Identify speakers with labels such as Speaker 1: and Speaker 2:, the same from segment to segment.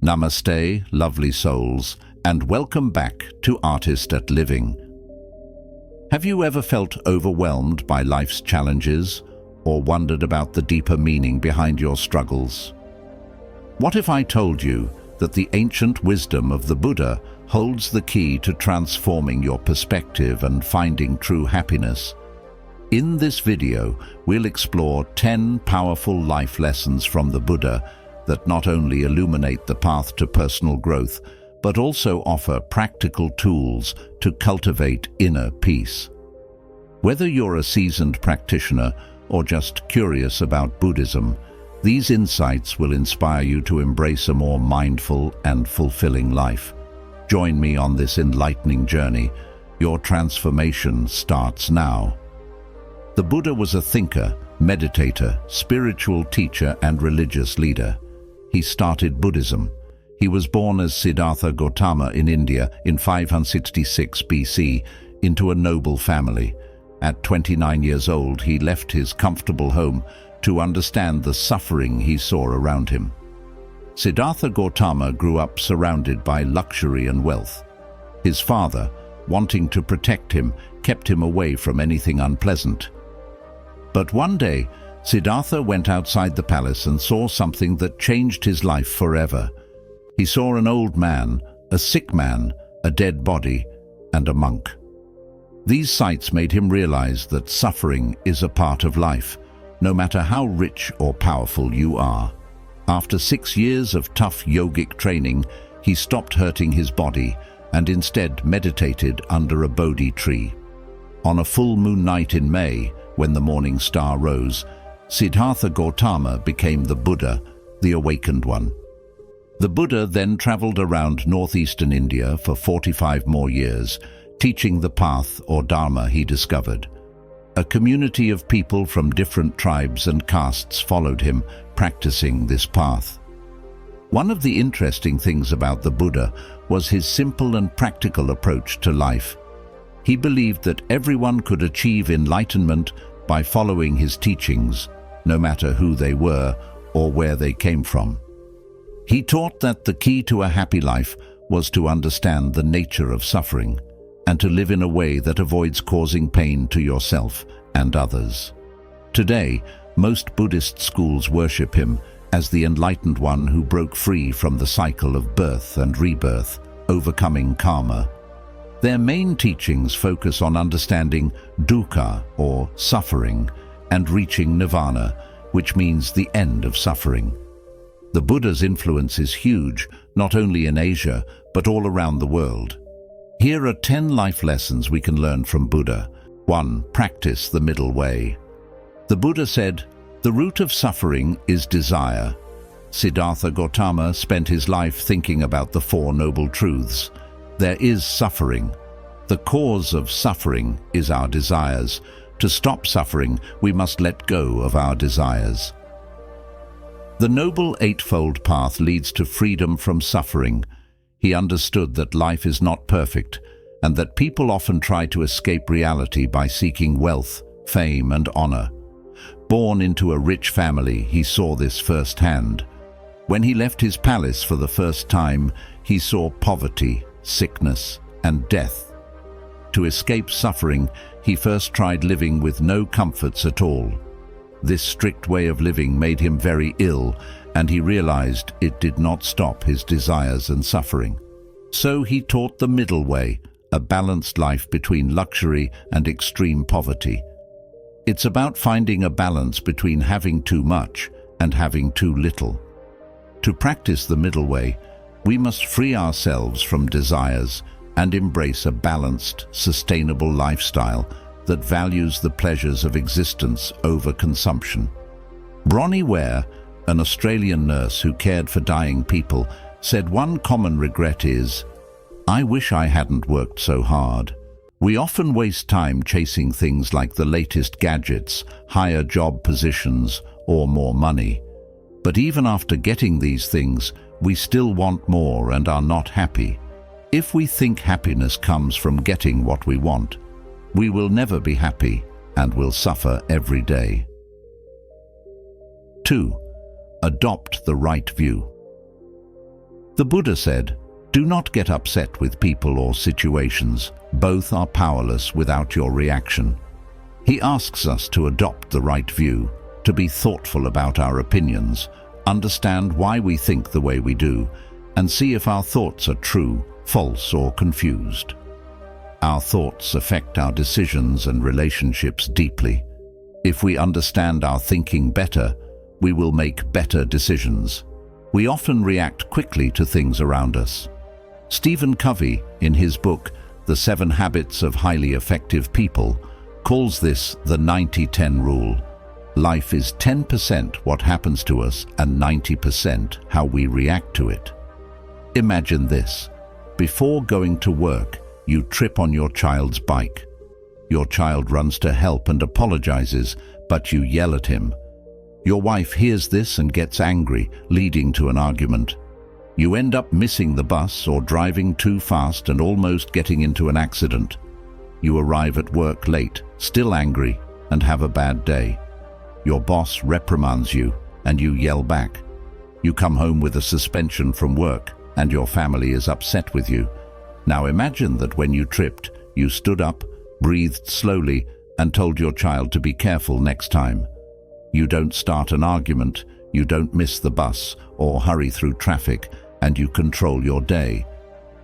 Speaker 1: Namaste, lovely souls, and welcome back to Artist at Living. Have you ever felt overwhelmed by life's challenges or wondered about the deeper meaning behind your struggles? What if I told you that the ancient wisdom of the Buddha holds the key to transforming your perspective and finding true happiness? In this video, we'll explore 10 powerful life lessons from the Buddha that not only illuminate the path to personal growth, but also offer practical tools to cultivate inner peace. Whether you're a seasoned practitioner or just curious about Buddhism, these insights will inspire you to embrace a more mindful and fulfilling life. Join me on this enlightening journey. Your transformation starts now. The Buddha was a thinker, meditator, spiritual teacher, and religious leader. He started Buddhism. He was born as Siddhartha Gautama in India in 566 BC into a noble family. At 29 years old, he left his comfortable home to understand the suffering he saw around him. Siddhartha Gautama grew up surrounded by luxury and wealth. His father, wanting to protect him, kept him away from anything unpleasant. But one day, Siddhartha went outside the palace and saw something that changed his life forever. He saw an old man, a sick man, a dead body, and a monk. These sights made him realize that suffering is a part of life, no matter how rich or powerful you are. After 6 years of tough yogic training, he stopped hurting his body and instead meditated under a Bodhi tree. On a full moon night in May, when the morning star rose, Siddhartha Gautama became the Buddha, the awakened one. The Buddha then traveled around northeastern India for 45 more years, teaching the path or Dharma he discovered. A community of people from different tribes and castes followed him, practicing this path. One of the interesting things about the Buddha was his simple and practical approach to life. He believed that everyone could achieve enlightenment by following his teachings, no matter who they were or where they came from. He taught that the key to a happy life was to understand the nature of suffering and to live in a way that avoids causing pain to yourself and others. Today, most Buddhist schools worship him as the enlightened one who broke free from the cycle of birth and rebirth, overcoming karma. Their main teachings focus on understanding dukkha, or suffering, and reaching nirvana, which means the end of suffering. The Buddha's influence is huge, not only in Asia, but all around the world. Here are 10 life lessons we can learn from Buddha. 1. Practice the middle way. The Buddha said, "The root of suffering is desire." Siddhartha Gautama spent his life thinking about the 4 noble truths. There is suffering. The cause of suffering is our desires. To stop suffering, we must let go of our desires. The Noble Eightfold Path leads to freedom from suffering. He understood that life is not perfect and that people often try to escape reality by seeking wealth, fame, and honor. Born into a rich family, he saw this firsthand. When he left his palace for the first time, he saw poverty, sickness, and death. To escape suffering, he first tried living with no comforts at all. This strict way of living made him very ill, and he realized it did not stop his desires and suffering. So he taught the middle way, a balanced life between luxury and extreme poverty. It's about finding a balance between having too much and having too little. To practice the middle way, we must free ourselves from desires and embrace a balanced, sustainable lifestyle that values the pleasures of existence over consumption. Bronnie Ware, an Australian nurse who cared for dying people, said one common regret is, "I wish I hadn't worked so hard." We often waste time chasing things like the latest gadgets, higher job positions, or more money. But even after getting these things, we still want more and are not happy. If we think happiness comes from getting what we want, we will never be happy and will suffer every day. 2. Adopt the right view. The Buddha said, "Do not get upset with people or situations. Both are powerless without your reaction." He asks us to adopt the right view, to be thoughtful about our opinions, understand why we think the way we do, and see if our thoughts are true, false, or confused. Our thoughts affect our decisions and relationships deeply. If we understand our thinking better, we will make better decisions. We often react quickly to things around us. Stephen Covey, in his book, The 7 Habits of Highly Effective People, calls this the 90-10 rule. Life is 10% what happens to us and 90% how we react to it. Imagine this. Before going to work, you trip on your child's bike. Your child runs to help and apologizes, but you yell at him. Your wife hears this and gets angry, leading to an argument. You end up missing the bus or driving too fast and almost getting into an accident. You arrive at work late, still angry, and have a bad day. Your boss reprimands you, and you yell back. You come home with a suspension from work, and your family is upset with you. Now imagine that when you tripped, you stood up, breathed slowly, and told your child to be careful next time. You don't start an argument, you don't miss the bus or hurry through traffic, and you control your day.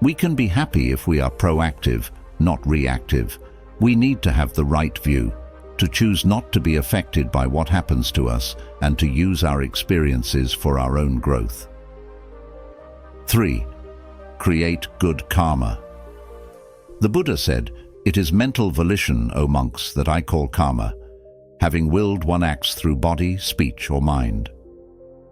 Speaker 1: We can be happy if we are proactive, not reactive. We need to have the right view, to choose not to be affected by what happens to us and to use our experiences for our own growth. 3. Create good karma. The Buddha said, "It is mental volition, O monks, that I call karma. Having willed, one acts through body, speech, or mind."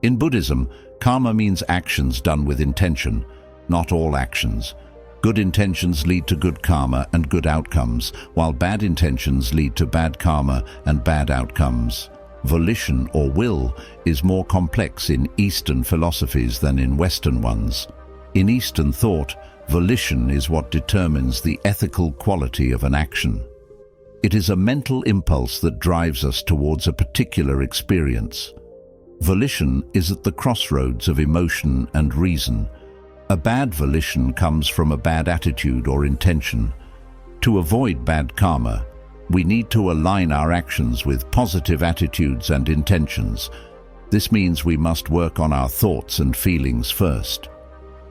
Speaker 1: In Buddhism, karma means actions done with intention, not all actions. Good intentions lead to good karma and good outcomes, while bad intentions lead to bad karma and bad outcomes. Volition or will is more complex in Eastern philosophies than in Western ones. In Eastern thought, volition is what determines the ethical quality of an action. It is a mental impulse that drives us towards a particular experience. Volition is at the crossroads of emotion and reason. A bad volition comes from a bad attitude or intention. To avoid bad karma, we need to align our actions with positive attitudes and intentions. This means we must work on our thoughts and feelings first.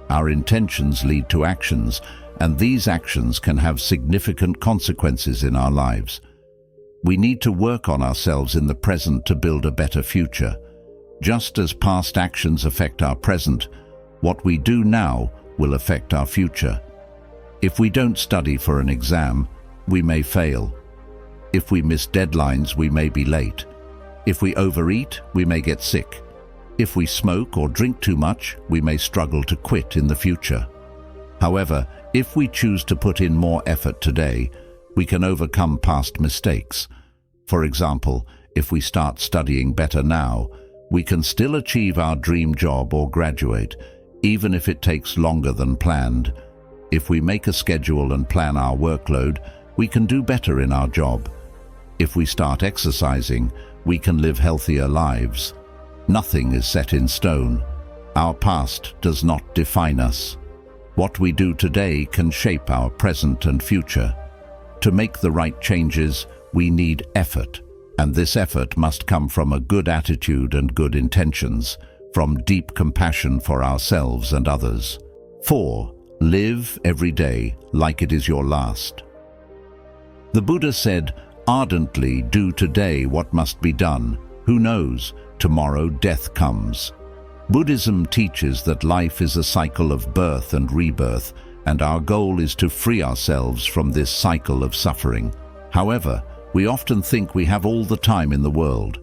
Speaker 1: Our intentions lead to actions, and these actions can have significant consequences in our lives. We need to work on ourselves in the present to build a better future. Just as past actions affect our present, what we do now will affect our future. If we don't study for an exam, we may fail. If we miss deadlines, we may be late. If we overeat, we may get sick. If we smoke or drink too much, we may struggle to quit in the future. However, if we choose to put in more effort today, we can overcome past mistakes. For example, if we start studying better now, we can still achieve our dream job or graduate, even if it takes longer than planned. If we make a schedule and plan our workload, we can do better in our job. If we start exercising, we can live healthier lives. Nothing is set in stone. Our past does not define us. What we do today can shape our present and future. To make the right changes, we need effort, and this effort must come from a good attitude and good intentions, from deep compassion for ourselves and others. 4. Live every day like it is your last. The Buddha said, "Ardently do today what must be done. Who knows, tomorrow death comes." Buddhism teaches that life is a cycle of birth and rebirth, and our goal is to free ourselves from this cycle of suffering. However, we often think we have all the time in the world.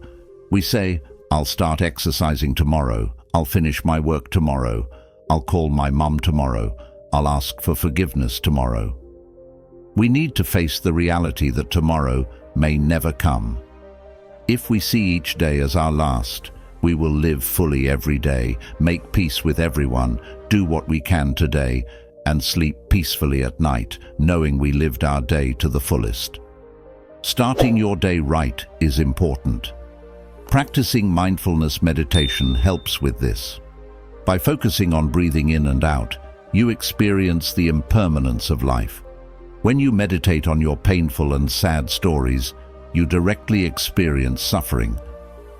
Speaker 1: We say, "I'll start exercising tomorrow, I'll finish my work tomorrow, I'll call my mum tomorrow, I'll ask for forgiveness tomorrow." We need to face the reality that tomorrow may never come. If we see each day as our last, we will live fully every day, make peace with everyone, do what we can today, and sleep peacefully at night, knowing we lived our day to the fullest. Starting your day right is important. Practicing mindfulness meditation helps with this. By focusing on breathing in and out, you experience the impermanence of life. When you meditate on your painful and sad stories, you directly experience suffering.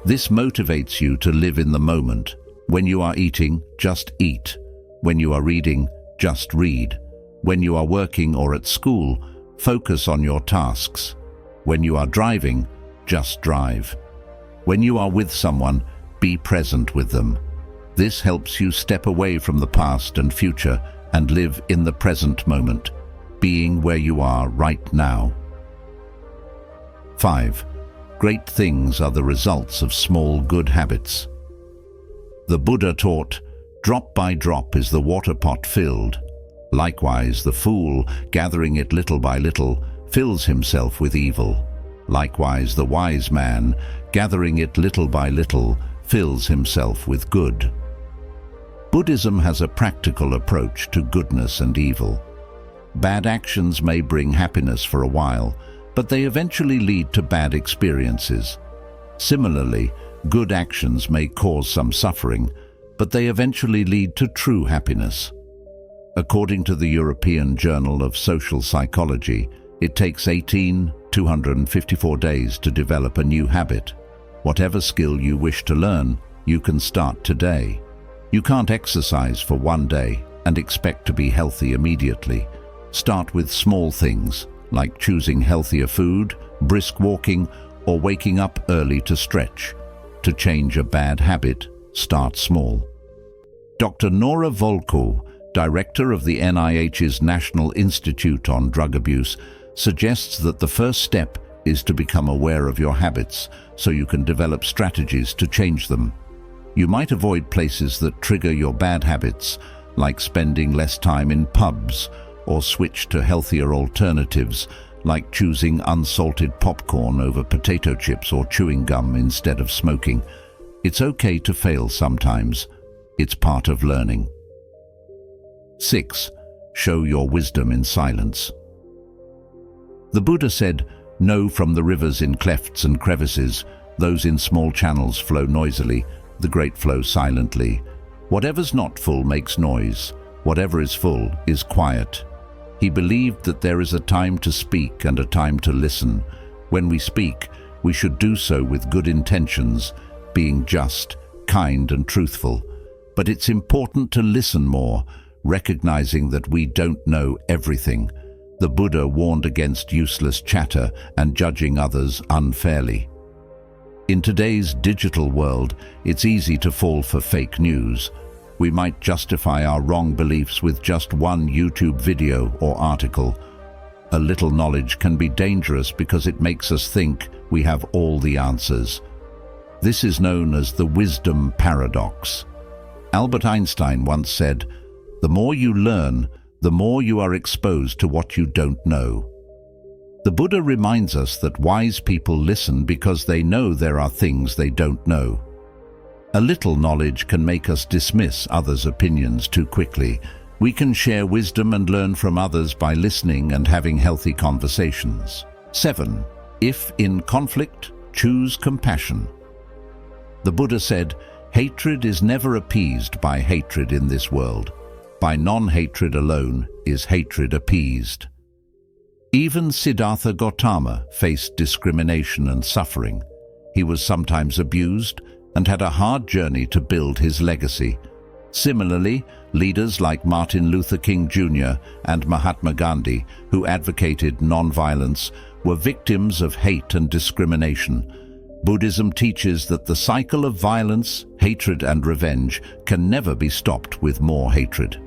Speaker 1: This motivates you to live in the moment. When you are eating, just eat. When you are reading, just read. When you are working or at school, focus on your tasks. When you are driving, just drive. When you are with someone, be present with them. This helps you step away from the past and future and live in the present moment, being where you are right now. 5. Great things are the results of small good habits. The Buddha taught, "Drop by drop is the water pot filled. Likewise, the fool, gathering it little by little, fills himself with evil. Likewise, the wise man, gathering it little by little, fills himself with good." Buddhism has a practical approach to goodness and evil. Bad actions may bring happiness for a while, but they eventually lead to bad experiences. Similarly, good actions may cause some suffering, but they eventually lead to true happiness. According to the European Journal of Social Psychology, it takes 254 days to develop a new habit. Whatever skill you wish to learn, you can start today. You can't exercise for one day and expect to be healthy immediately. Start with small things, like choosing healthier food, brisk walking, or waking up early to stretch. To change a bad habit, start small. Dr. Nora Volkow, director of the NIH's National Institute on Drug Abuse, suggests that the first step is to become aware of your habits so you can develop strategies to change them. You might avoid places that trigger your bad habits, like spending less time in pubs, or switch to healthier alternatives, like choosing unsalted popcorn over potato chips or chewing gum instead of smoking. It's okay to fail sometimes. It's part of learning. 6. Show your wisdom in silence. The Buddha said, "Know from the rivers in clefts and crevices, those in small channels flow noisily, the great flow silently. Whatever's not full makes noise. Whatever is full is quiet." He believed that there is a time to speak and a time to listen. When we speak, we should do so with good intentions, being just, kind and truthful. But it's important to listen more, recognizing that we don't know everything. The Buddha warned against useless chatter and judging others unfairly. In today's digital world, it's easy to fall for fake news. We might justify our wrong beliefs with just one YouTube video or article. A little knowledge can be dangerous because it makes us think we have all the answers. This is known as the wisdom paradox. Albert Einstein once said, "The more you learn, the more you are exposed to what you don't know." The Buddha reminds us that wise people listen because they know there are things they don't know. A little knowledge can make us dismiss others' opinions too quickly. We can share wisdom and learn from others by listening and having healthy conversations. 7. If in conflict, choose compassion. The Buddha said, "Hatred is never appeased by hatred in this world. By non-hatred alone is hatred appeased." Even Siddhartha Gautama faced discrimination and suffering. He was sometimes abused and had a hard journey to build his legacy. Similarly, leaders like Martin Luther King Jr. and Mahatma Gandhi, who advocated non-violence, were victims of hate and discrimination. Buddhism teaches that the cycle of violence, hatred and revenge can never be stopped with more hatred.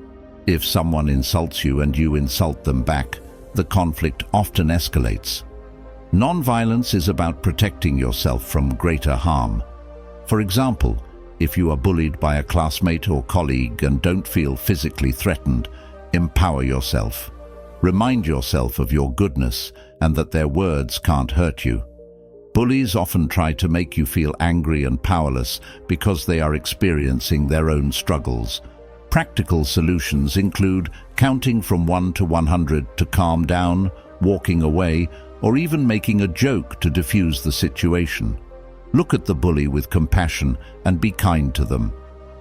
Speaker 1: If someone insults you and you insult them back, the conflict often escalates. Non-violence is about protecting yourself from greater harm. For example, if you are bullied by a classmate or colleague and don't feel physically threatened, empower yourself. Remind yourself of your goodness and that their words can't hurt you. Bullies often try to make you feel angry and powerless because they are experiencing their own struggles. Practical solutions include counting from 1 to 100 to calm down, walking away, or even making a joke to diffuse the situation. Look at the bully with compassion and be kind to them.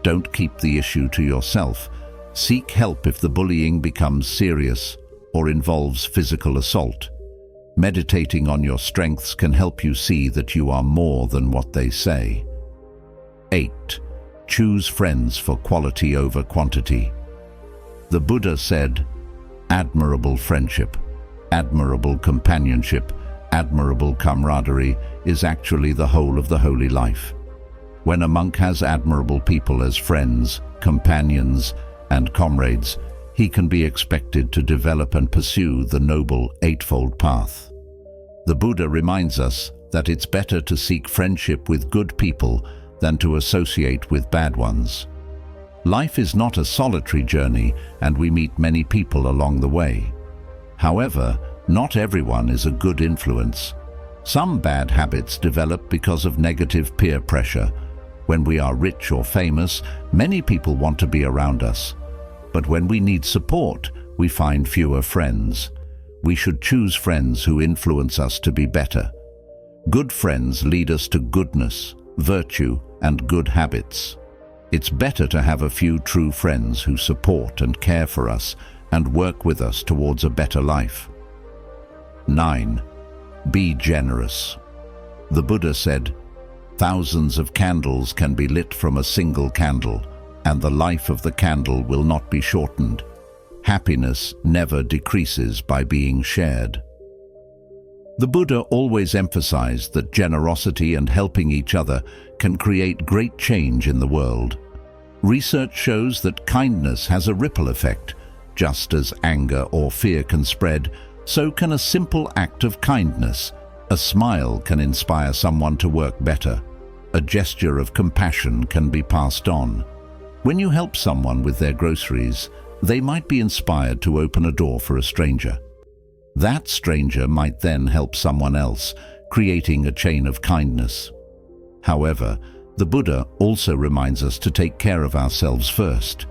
Speaker 1: Don't keep the issue to yourself. Seek help if the bullying becomes serious or involves physical assault. Meditating on your strengths can help you see that you are more than what they say. 8. Choose friends for quality over quantity. The Buddha said, "Admirable friendship, admirable companionship, admirable camaraderie is actually the whole of the holy life." When a monk has admirable people as friends, companions, and comrades, he can be expected to develop and pursue the noble Eightfold Path. The Buddha reminds us that it's better to seek friendship with good people than to associate with bad ones. Life is not a solitary journey, and we meet many people along the way. However, not everyone is a good influence. Some bad habits develop because of negative peer pressure. When we are rich or famous, many people want to be around us. But when we need support, we find fewer friends. We should choose friends who influence us to be better. Good friends lead us to goodness, virtue, and good habits. It's better to have a few true friends who support and care for us and work with us towards a better life. 9. Be generous. The Buddha said, "Thousands of candles can be lit from a single candle, and the life of the candle will not be shortened. Happiness never decreases by being shared." The Buddha always emphasized that generosity and helping each other can create great change in the world. Research shows that kindness has a ripple effect. Just as anger or fear can spread, so can a simple act of kindness. A smile can inspire someone to work better. A gesture of compassion can be passed on. When you help someone with their groceries, they might be inspired to open a door for a stranger. That stranger might then help someone else, creating a chain of kindness. However, the Buddha also reminds us to take care of ourselves first.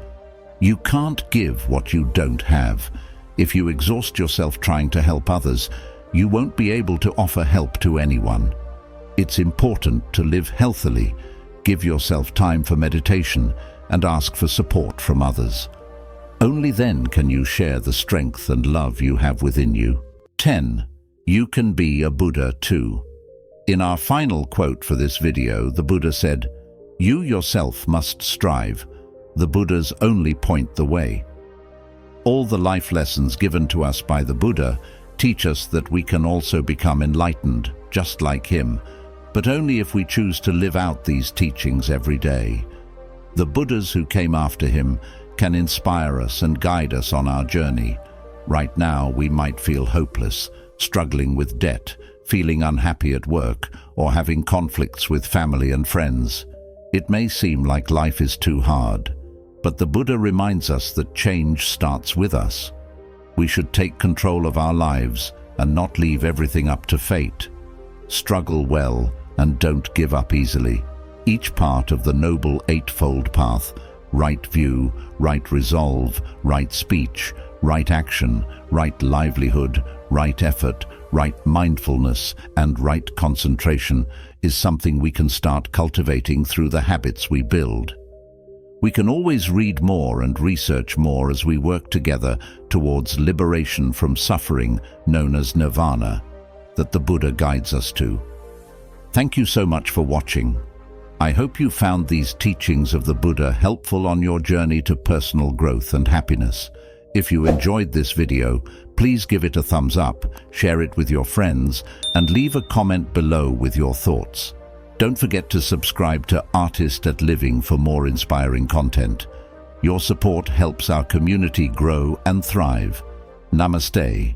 Speaker 1: You can't give what you don't have. If you exhaust yourself trying to help others, you won't be able to offer help to anyone. It's important to live healthily, give yourself time for meditation, and ask for support from others. Only then can you share the strength and love you have within you. 10. You can be a Buddha too. In our final quote for this video, the Buddha said, "You yourself must strive. The Buddhas only point the way." All the life lessons given to us by the Buddha teach us that we can also become enlightened, just like him, but only if we choose to live out these teachings every day. The Buddhas who came after him can inspire us and guide us on our journey. Right now, we might feel hopeless, struggling with debt, feeling unhappy at work, or having conflicts with family and friends. It may seem like life is too hard, but the Buddha reminds us that change starts with us. We should take control of our lives and not leave everything up to fate. Struggle well and don't give up easily. Each part of the Noble Eightfold Path, right view, right resolve, right speech, right action, right livelihood, right effort, right mindfulness, and right concentration, is something we can start cultivating through the habits we build. We can always read more and research more as we work together towards liberation from suffering, known as nirvana, that the Buddha guides us to. Thank you so much for watching. I hope you found these teachings of the Buddha helpful on your journey to personal growth and happiness. If you enjoyed this video, please give it a thumbs up, share it with your friends, and leave a comment below with your thoughts. Don't forget to subscribe to Artist at Living for more inspiring content. Your support helps our community grow and thrive. Namaste.